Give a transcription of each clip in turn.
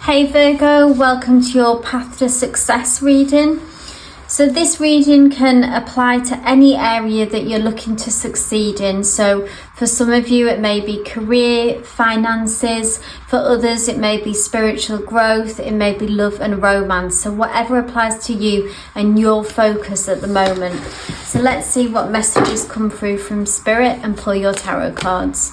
Hey Virgo, welcome to your Path to Success reading. So this reading can apply to any area that you're looking to succeed in. So for some of you it may be career, finances, for others it may be spiritual growth, it may be love and romance. So whatever applies to you and your focus at the moment. So let's see what messages come through from Spirit and pull your tarot cards.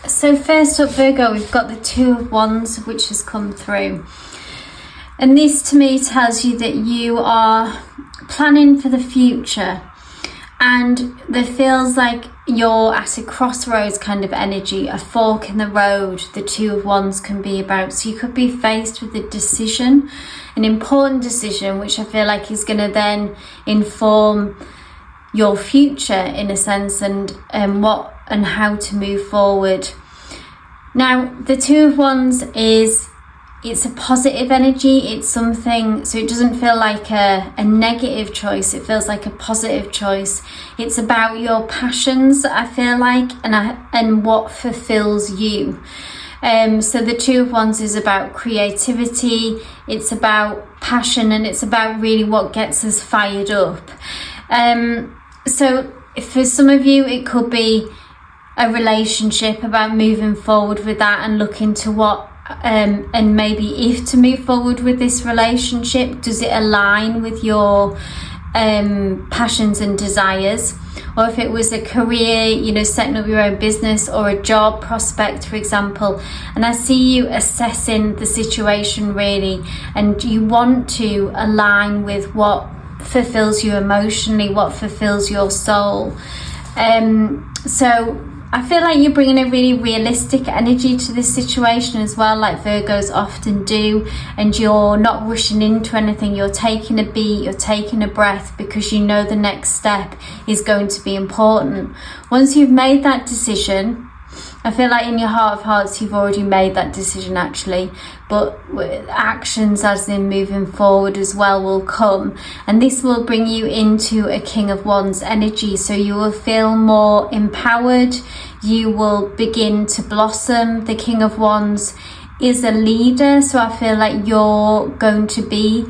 So first up, Virgo, we've got the Two of Wands, which has come through. And this to me tells you that you are planning for the future. And there feels like you're at a crossroads kind of energy, a fork in the road, the Two of Wands can be about. So you could be faced with a decision, an important decision, which I feel like is going to then inform your future in a sense, and what and how to move forward. Now, the Two of Wands it's a positive energy. It's something, so it doesn't feel like a negative choice. It feels like a positive choice. It's about your passions, I feel like, and what fulfills you. So the Two of Wands is about creativity. It's about passion, and it's about really what gets us fired up. So for some of you, it could be a relationship, about moving forward with that and looking to what and maybe if to move forward with this relationship, does it align with your passions and desires? Or if it was a career, setting up your own business or a job prospect, for example. And I see you assessing the situation really, and you want to align with what fulfills you emotionally, what fulfills your soul. So I feel like you're bringing a really realistic energy to this situation as well, like Virgos often do, and you're not rushing into anything. You're taking a beat, you're taking a breath, because you know the next step is going to be important. Once you've made that decision, I feel like in your heart of hearts you've already made that decision actually, but actions as in moving forward as well will come, and this will bring you into a King of Wands energy. So you will feel more empowered, you will begin to blossom. The King of Wands is a leader, so I feel like you're going to be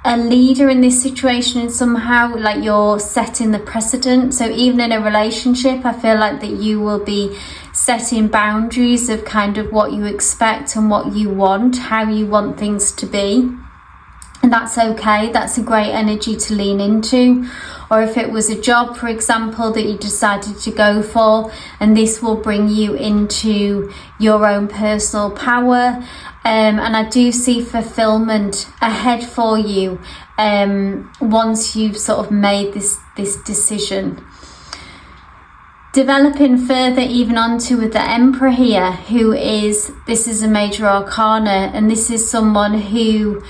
a leader in this situation, and somehow like you're setting the precedent. So even in a relationship, I feel like that you will be setting boundaries of kind of what you expect and what you want, how you want things to be. And that's okay. That's a great energy to lean into. Or if it was a job, for example, that you decided to go for, and this will bring you into your own personal power. And I do see fulfillment ahead for you once you've sort of made this decision. Developing further even onto with the Emperor here, this is a major arcana, and this is someone who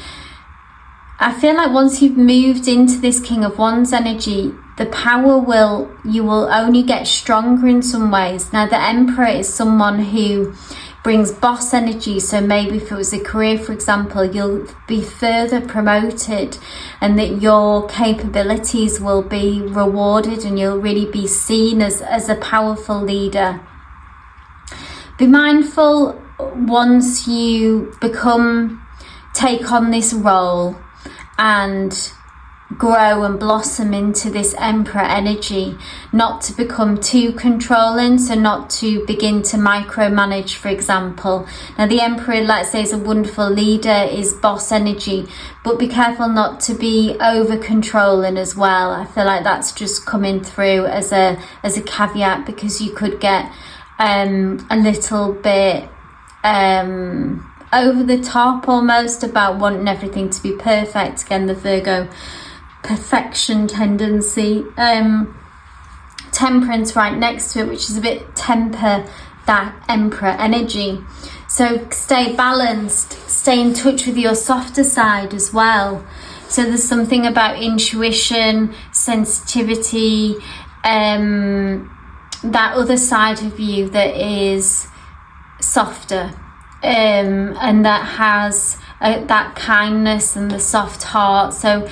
I feel like once you've moved into this King of Wands energy, the power you will only get stronger in some ways. Now the Emperor is someone who brings boss energy, so maybe if it was a career, for example, you'll be further promoted, and that your capabilities will be rewarded, and you'll really be seen as a powerful leader. Be mindful once you take on this role and grow and blossom into this Emperor energy, not to become too controlling, so not to begin to micromanage, for example. Now the Emperor, let's say, is a wonderful leader, is boss energy, but be careful not to be over controlling as well. I feel like that's just coming through as a caveat, because you could get a little bit over the top almost about wanting everything to be perfect. Again, the Virgo perfection tendency. Temperance right next to it, which is a bit temper that Emperor energy. So stay balanced, stay in touch with your softer side as well. So there's something about intuition, sensitivity, that other side of you that is softer, and that has that kindness and the soft heart. So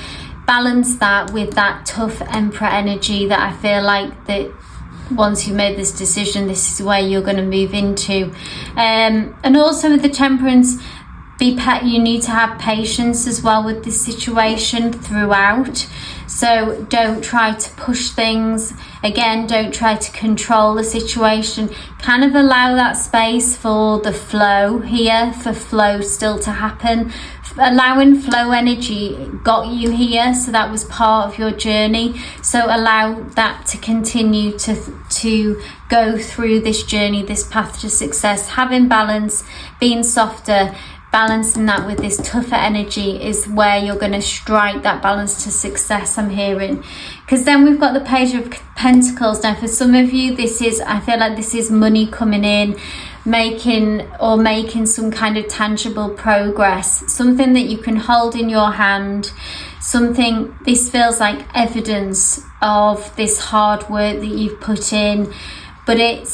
balance that with that tough Emperor energy that I feel like that once you've made this decision, this is where you're going to move into. And also with the Temperance, you need to have patience as well with this situation throughout. So don't try to push things. Again, don't try to control the situation. Kind of allow that space for the flow here, for flow still to happen. Allowing flow energy got you here, so that was part of your journey. So allow that to continue to go through this journey, this path to success. Having balance, being softer, balancing that with this tougher energy is where you're going to strike that balance to success, I'm hearing. Because then we've got the Page of Pentacles. Now for some of you, I feel like this is money coming in, making some kind of tangible progress, something that you can hold in your hand, this feels like evidence of this hard work that you've put in, but it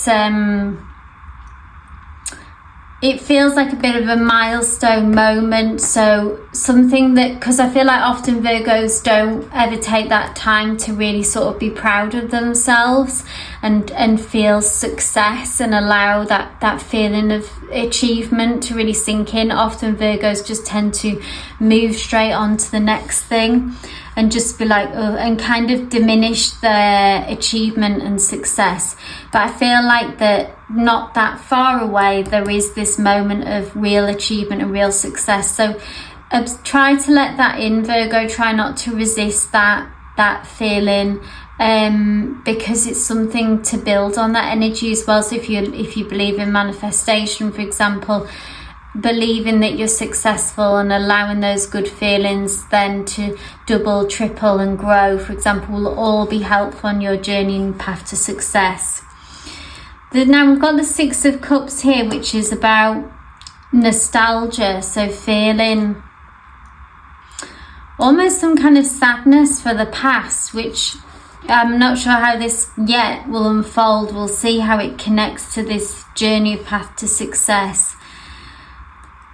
feels like a bit of a milestone moment. So something that, because I feel like often Virgos don't ever take that time to really sort of be proud of themselves and feel success and allow that feeling of achievement to really sink in. Often Virgos just tend to move straight on to the next thing and just be like, oh, and kind of diminish their achievement and success. But I feel like that not that far away, there is this moment of real achievement and real success. So try to let that in, Virgo. Try not to resist that feeling, because it's something to build on that energy as well. So if you believe in manifestation, for example, believing that you're successful and allowing those good feelings then to double, triple and grow, for example, will all be helpful on your journey and path to success. Now we've got the Six of Cups here, which is about nostalgia, so feeling almost some kind of sadness for the past, which I'm not sure how this yet will unfold. We'll see how it connects to this journey path to success.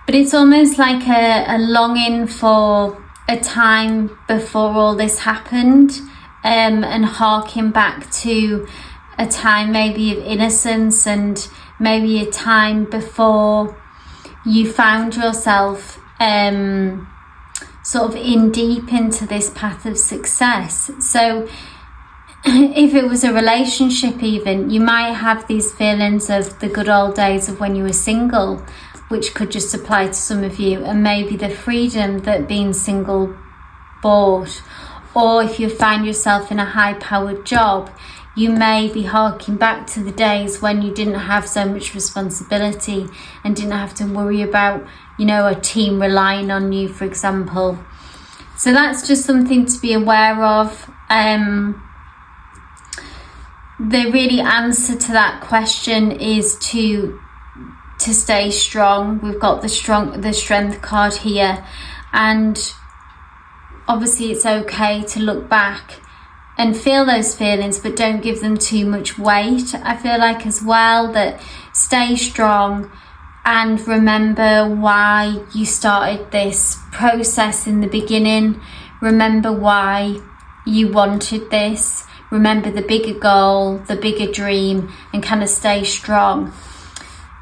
But it's almost like a longing for a time before all this happened, and harking back to a time maybe of innocence and maybe a time before you found yourself sort of in deep into this path of success. So if it was a relationship even, you might have these feelings of the good old days of when you were single, which could just apply to some of you, and maybe the freedom that being single brought. Or if you find yourself in a high-powered job, you may be harking back to the days when you didn't have so much responsibility and didn't have to worry about, a team relying on you, for example. So that's just something to be aware of. The really answer to that question is to stay strong. We've got the strength card here, and obviously it's okay to look back and feel those feelings, but don't give them too much weight. I feel like as well that stay strong and remember why you started this process in the beginning. Remember why you wanted this. Remember the bigger goal, the bigger dream, and kind of stay strong.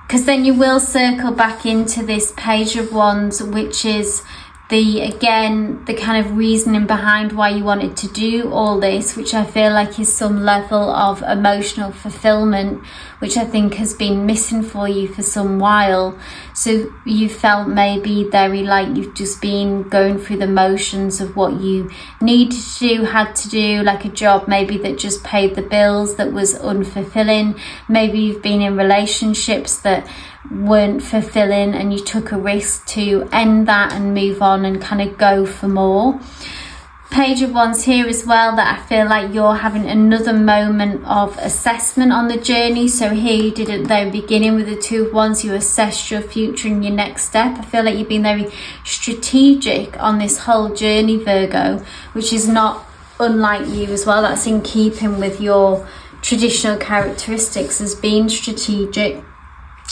Because then you will circle back into this Page of Wands, which is the kind of reasoning behind why you wanted to do all this, which I feel like is some level of emotional fulfillment, which I think has been missing for you for some while. So you felt maybe very like you've just been going through the motions of what you needed to do, had to do, like a job maybe that just paid the bills, that was unfulfilling. Maybe you've been in relationships that weren't fulfilling and you took a risk to end that and move on and kind of go for more. Page of Wands here as well, that I feel like you're having another moment of assessment on the journey. So here you did at the very beginning with the Two of Wands, you assessed your future and your next step. I feel like you've been very strategic on this whole journey, Virgo, which is not unlike you as well. That's in keeping with your traditional characteristics as being strategic.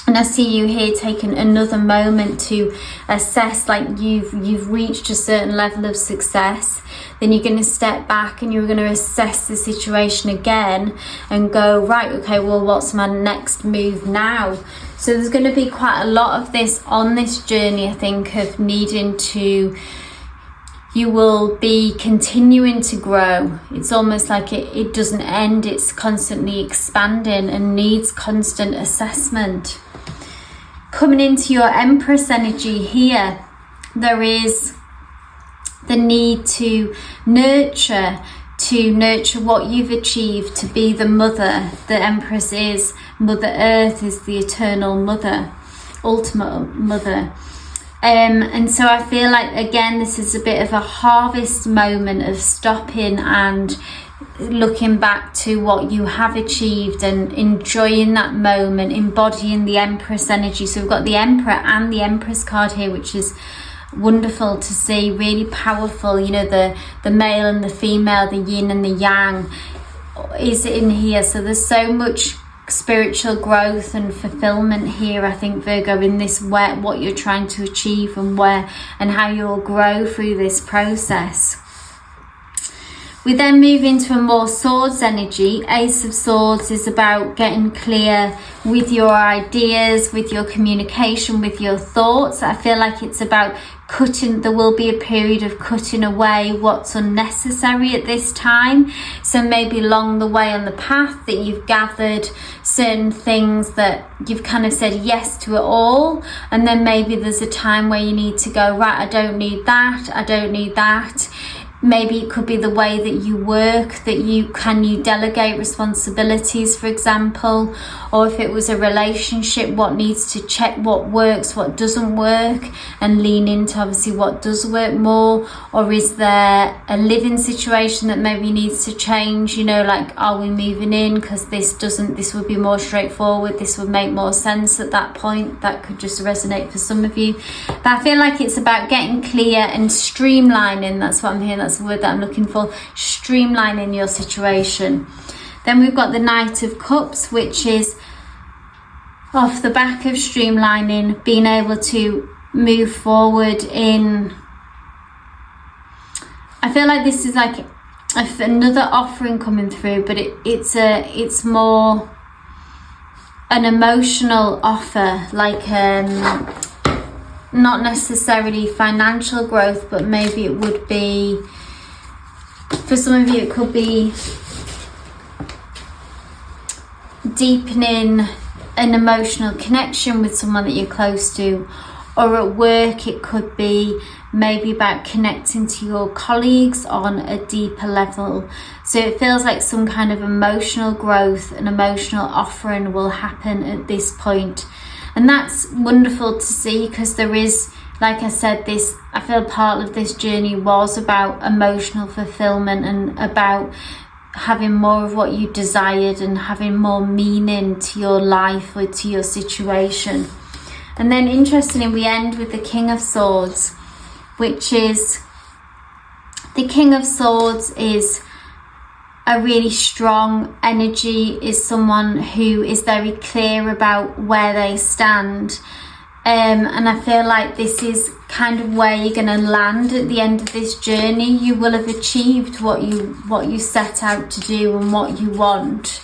And I see you here taking another moment to assess, like you've reached a certain level of success. Then you're going to step back and you're going to assess the situation again and go, right, okay, well, what's my next move now? So there's going to be quite a lot of this on this journey, I think, of needing to, you will be continuing to grow. It's almost like it doesn't end. It's constantly expanding and needs constant assessment. Coming into your Empress energy here, there is the need to nurture what you've achieved, to be the mother. The Empress is Mother Earth, is the eternal mother, ultimate mother. And so I feel like, again, this is a bit of a harvest moment of stopping and looking back to what you have achieved and enjoying that moment, embodying the Empress energy. So we've got the Emperor and the Empress card here, which is wonderful to see, really powerful. You know, the male and the female, the yin and the yang is in here. So there's so much spiritual growth and fulfillment here, I think, Virgo, in this, where what you're trying to achieve and where and how you'll grow through this process. We then move into a more Swords energy. Ace of Swords is about getting clear with your ideas, with your communication, with your thoughts. I feel like it's about cutting, there will be a period of cutting away what's unnecessary at this time. So maybe along the way on the path that you've gathered certain things that you've kind of said yes to it all, and then maybe there's a time where you need to go, right, I don't need that, I don't need that. Maybe it could be the way that you work, that you delegate responsibilities, for example, or if it was a relationship, what needs to check, what works, what doesn't work, and lean into obviously what does work more. Or is there a living situation that maybe needs to change? You know, like, are we moving in because this would be more straightforward, this would make more sense at that point. That could just resonate for some of you. But I feel like it's about getting clear and streamlining. That's what I'm hearing. That's the word that I'm looking for. Streamlining your situation. Then we've got the Knight of Cups, which is off the back of streamlining, being able to move forward in, I feel like this is like another offering coming through, but it's more an emotional offer, like not necessarily financial growth, but maybe it would be, for some of you it could be deepening an emotional connection with someone that you're close to. Or at work it could be maybe about connecting to your colleagues on a deeper level. So it feels like some kind of emotional growth and emotional offering will happen at this point. And that's wonderful to see, because there is, like I said, this, I feel part of this journey was about emotional fulfillment and about having more of what you desired and having more meaning to your life or to your situation. And then interestingly, we end with the King of Swords, which is, the King of Swords is a really strong energy, is someone who is very clear about where they stand. And I feel like this is kind of where you're going to land at the end of this journey. You will have achieved what you set out to do and what you want.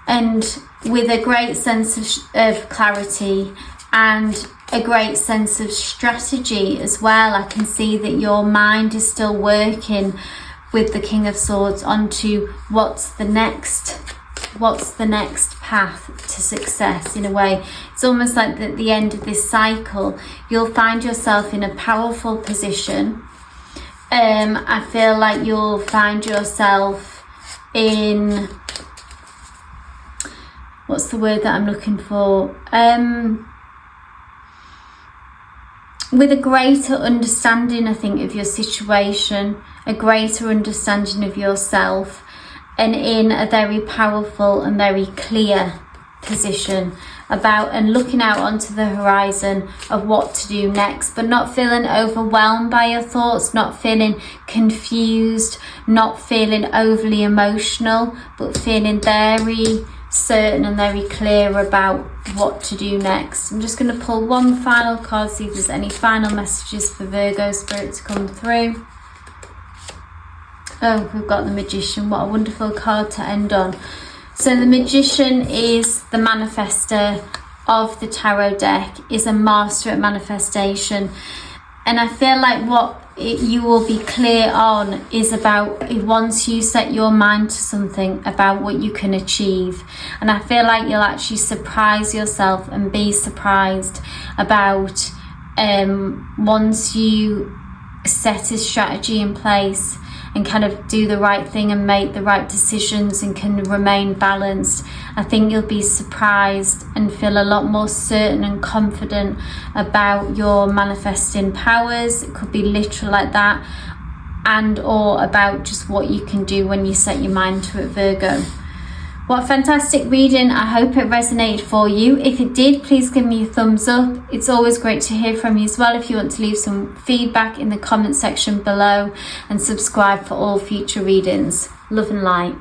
And with a great sense of clarity and a great sense of strategy as well. I can see that your mind is still working with the King of Swords onto what's the next path to success. In a way, it's almost like at the end of this cycle you'll find yourself in a powerful position. I feel like you'll find yourself in, what's the word that I'm looking for, with a greater understanding, I think, of your situation, a greater understanding of yourself, and in a very powerful and very clear position about and looking out onto the horizon of what to do next, but not feeling overwhelmed by your thoughts, not feeling confused, not feeling overly emotional, but feeling very certain and very clear about what to do next. I'm just going to pull one final card, see if there's any final messages for Virgo Spirit to come through. Oh, we've got the Magician. What a wonderful card to end on. So the Magician is the manifester of the tarot deck, is a master at manifestation. And I feel like what you will be clear on is about once you set your mind to something, about what you can achieve. And I feel like you'll actually surprise yourself and be surprised about once you set a strategy in place and kind of do the right thing and make the right decisions and can remain balanced. I think you'll be surprised and feel a lot more certain and confident about your manifesting powers. It could be literal like that, and or about just what you can do when you set your mind to it, Virgo. What a fantastic reading. I hope it resonated for you. If it did, please give me a thumbs up. It's always great to hear from you as well. If you want to leave some feedback in the comment section below, and subscribe for all future readings. Love and light.